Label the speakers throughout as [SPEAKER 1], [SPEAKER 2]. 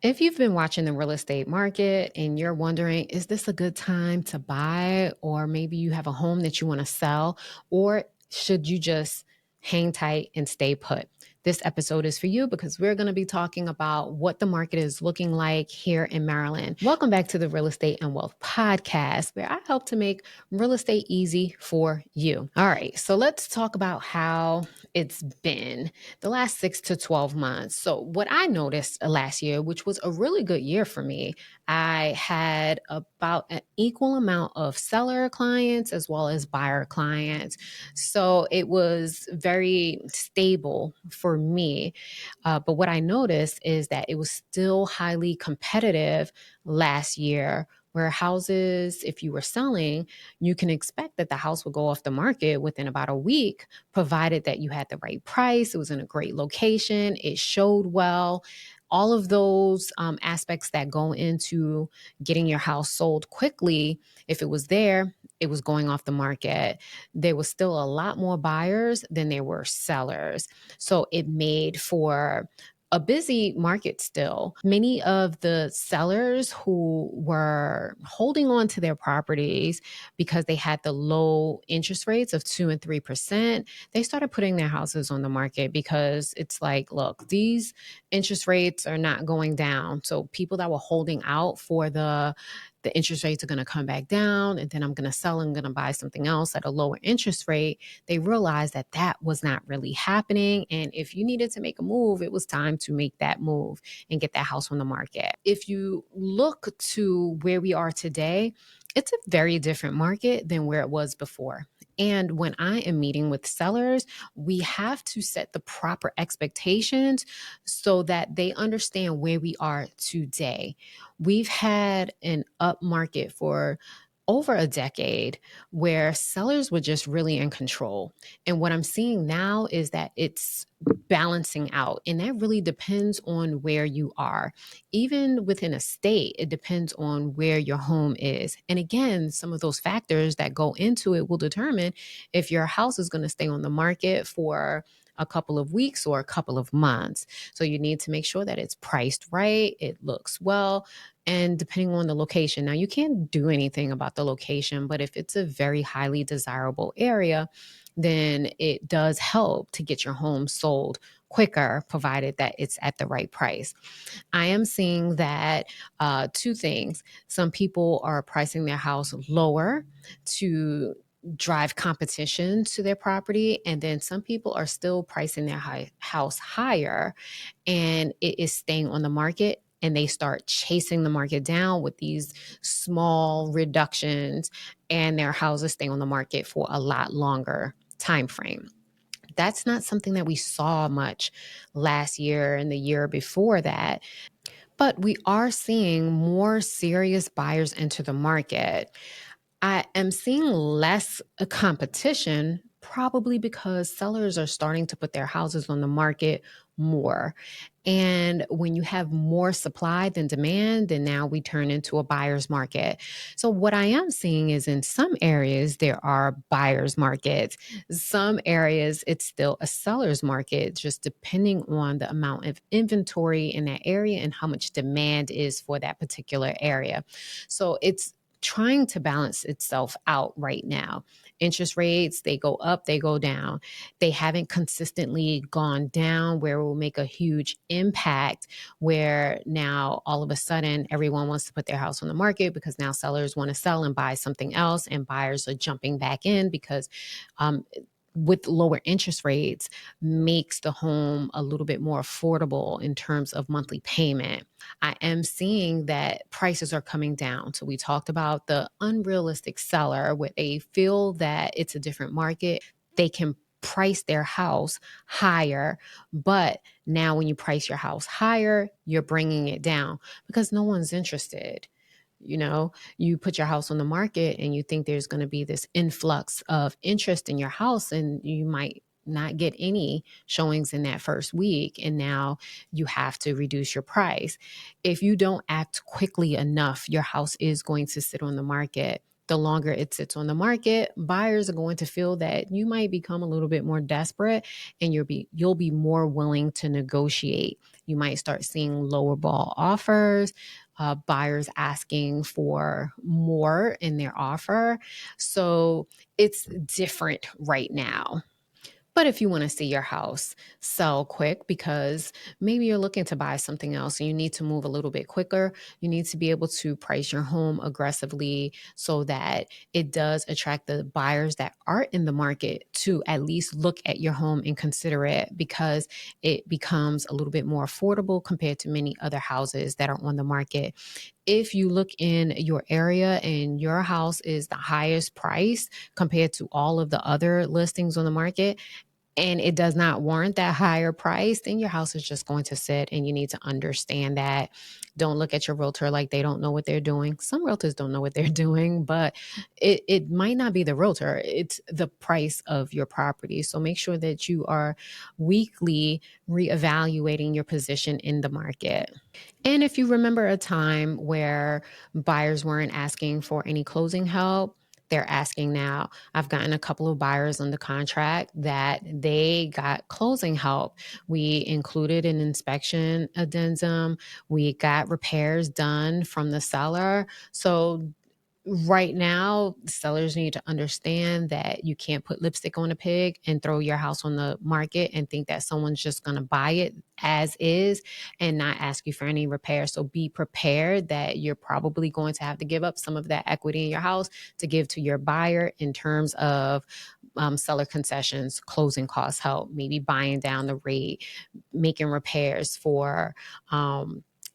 [SPEAKER 1] If you've been watching the real estate market and you're wondering, is this a good time to buy? Or maybe you have a home that you want to sell, or should you just hang tight and stay put? This episode is for you because we're going to be talking about what the market is looking like here in Maryland. Welcome back to the Real Estate and Wealth Podcast, where I help to make real estate easy for you. All right, so let's talk about how it's been the last 6 to 12 months. So, what I noticed last year, which was a really good year for me, I had about an equal amount of seller clients as well as buyer clients. So, it was very stable for me. But what I noticed is that it was still highly competitive last year. Where houses, if you were selling, you can expect that the house will go off the market within about a week, provided that you had the right price, it was in a great location, it showed well. All of those aspects that go into getting your house sold quickly, if it was there, it was going off the market. There was still a lot more buyers than there were sellers. So it made for a busy market still. Many of the sellers who were holding on to their properties because they had the low interest rates of 2 and 3%, they started putting their houses on the market because it's like, look, these interest rates are not going down. So people that were holding out for the interest rates are going to come back down, and then I'm going to sell and I'm going to buy something else at a lower interest rate, they realized that that was not really happening. And if you needed to make a move, it was time to make that move and get that house on the market. If you look to where we are today, it's a very different market than where it was before. And when I am meeting with sellers, we have to set the proper expectations so that they understand where we are today. We've had an up market for over a decade where sellers were just really in control. And what I'm seeing now is that it's balancing out. And that really depends on where you are. Even within a state, it depends on where your home is. And again, some of those factors that go into it will determine if your house is going to stay on the market for a couple of weeks or a couple of months. So you need to make sure that it's priced right, it looks well, and depending on the location. Now, you can't do anything about the location, but if it's a very highly desirable area, then it does help to get your home sold quicker, provided that it's at the right price. I am seeing that two things. Some people are pricing their house lower to drive competition to their property, and then some people are still pricing their house higher, and it is staying on the market, and they start chasing the market down with these small reductions, and their houses stay on the market for a lot longer time frame. That's not something that we saw much last year and the year before that. But we are seeing more serious buyers enter the market. I am seeing less competition, probably because sellers are starting to put their houses on the market more. And when you have more supply than demand, then now we turn into a buyer's market. So what I am seeing is in some areas, there are buyer's markets. Some areas, it's still a seller's market, just depending on the amount of inventory in that area and how much demand is for that particular area. So it's trying to balance itself out right now. Interest rates, they go up, they go down. They haven't consistently gone down where it will make a huge impact, where now all of a sudden everyone wants to put their house on the market because now sellers want to sell and buy something else, and buyers are jumping back in because with lower interest rates makes the home a little bit more affordable in terms of monthly payment. I am seeing that prices are coming down. So we talked about the unrealistic seller where they feel that it's a different market. They can price their house higher, but now when you price your house higher, you're bringing it down because no one's interested. You put your house on the market and you think there's going to be this influx of interest in your house, and you might not get any showings in that first week. And now you have to reduce your price. If you don't act quickly enough, your house is going to sit on the market. The longer it sits on the market, buyers are going to feel that you might become a little bit more desperate, and you'll be more willing to negotiate. You might start seeing lower ball offers, buyers asking for more in their offer. So it's different right now. But if you want to see your house sell quick because maybe you're looking to buy something else and you need to move a little bit quicker, you need to be able to price your home aggressively so that it does attract the buyers that are in the market to at least look at your home and consider it, because it becomes a little bit more affordable compared to many other houses that are on the market. If you look in your area and your house is the highest price compared to all of the other listings on the market, and it does not warrant that higher price, then your house is just going to sit, and you need to understand that. Don't look at your realtor like they don't know what they're doing. Some realtors don't know what they're doing, but it might not be the realtor, it's the price of your property. So make sure that you are weekly reevaluating your position in the market. And if you remember a time where buyers weren't asking for any closing help, they're asking now. I've gotten a couple of buyers under contract that they got closing help. We included an inspection addendum. We got repairs done from the seller. So right now, sellers need to understand that you can't put lipstick on a pig and throw your house on the market and think that someone's just going to buy it as is and not ask you for any repair. So be prepared that you're probably going to have to give up some of that equity in your house to give to your buyer in terms of seller concessions, closing costs help, maybe buying down the rate, making repairs for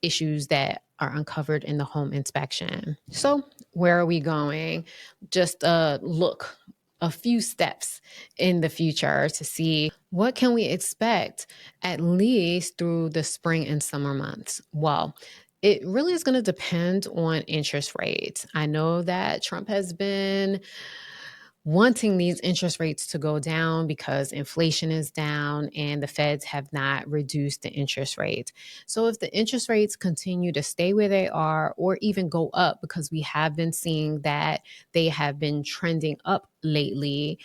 [SPEAKER 1] issues that are uncovered in the home inspection. So where are we going? Just look a few steps in the future to see what can we expect at least through the spring and summer months. Well, it really is going to depend on interest rates. I know that Trump has been wanting these interest rates to go down because inflation is down and the feds have not reduced the interest rates. So if the interest rates continue to stay where they are or even go up, because we have been seeing that they have been trending up lately,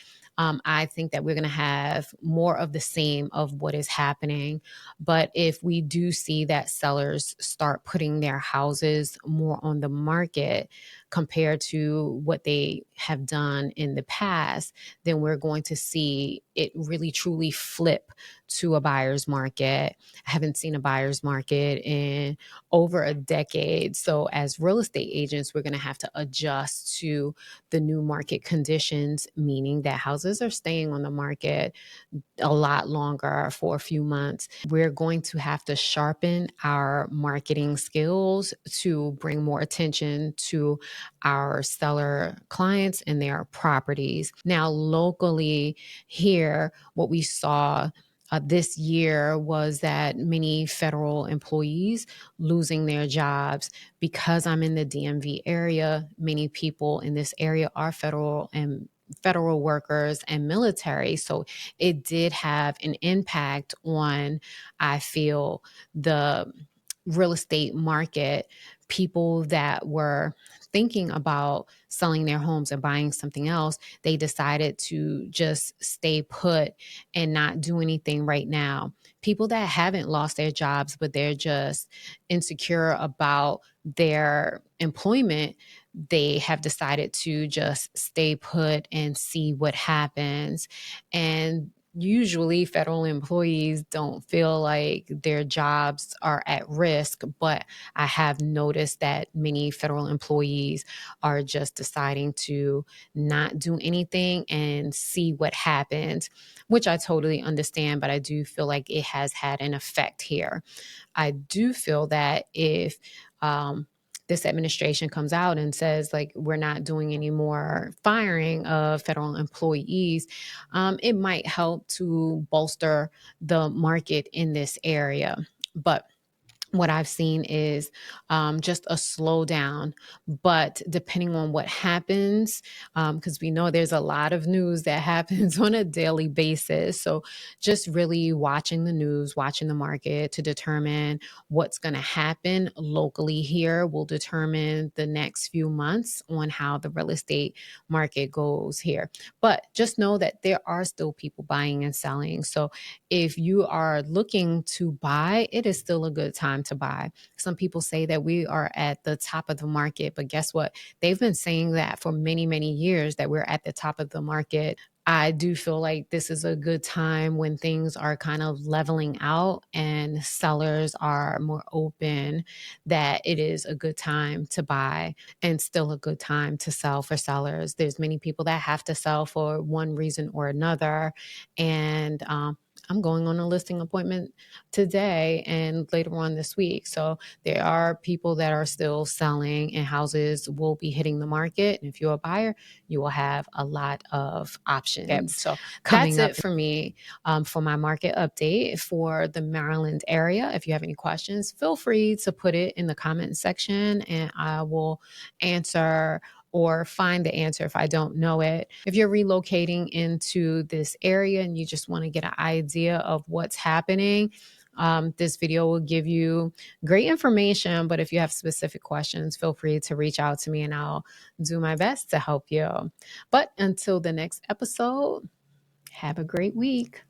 [SPEAKER 1] I think that we're going to have more of the same of what is happening. But if we do see that sellers start putting their houses more on the market compared to what they have done in the past, then we're going to see it really truly flip to a buyer's market. I haven't seen a buyer's market in over a decade. So as real estate agents, we're going to have to adjust to the new market conditions, meaning that houses are staying on the market a lot longer for a few months. We're going to have to sharpen our marketing skills to bring more attention to our seller clients and their properties. Now, locally here, what we saw this year was that many federal employees losing their jobs. Because I'm in the DMV area, many people in this area are federal workers and military. So it did have an impact on, I feel, the real estate market. People that were thinking about selling their homes and buying something else, they decided to just stay put and not do anything right now. People that haven't lost their jobs, but they're just insecure about their employment, they have decided to just stay put and see what happens. And usually federal employees don't feel like their jobs are at risk, but I have noticed that many federal employees are just deciding to not do anything and see what happens, which I totally understand, but I do feel like it has had an effect here. I do feel that if this administration comes out and says, like, we're not doing any more firing of federal employees, it might help to bolster the market in this area. But what I've seen is just a slowdown. But depending on what happens, because we know there's a lot of news that happens on a daily basis. So just really watching the news, watching the market to determine what's going to happen locally here will determine the next few months on how the real estate market goes here. But just know that there are still people buying and selling. So if you are looking to buy, it is still a good time to buy. Some people say that we are at the top of the market, but guess what? They've been saying that for many, many years that we're at the top of the market. I do feel like this is a good time when things are kind of leveling out and sellers are more open, that it is a good time to buy and still a good time to sell for sellers. There's many people that have to sell for one reason or another. And I'm going on a listing appointment today and later on this week. So there are people that are still selling and houses will be hitting the market. And if you're a buyer, you will have a lot of options. So that's it for me for my market update for the Maryland area. If you have any questions, feel free to put it in the comment section and I will answer or find the answer if I don't know it. If you're relocating into this area and you just want to get an idea of what's happening, this video will give you great information. But if you have specific questions, feel free to reach out to me and I'll do my best to help you. But until the next episode, have a great week.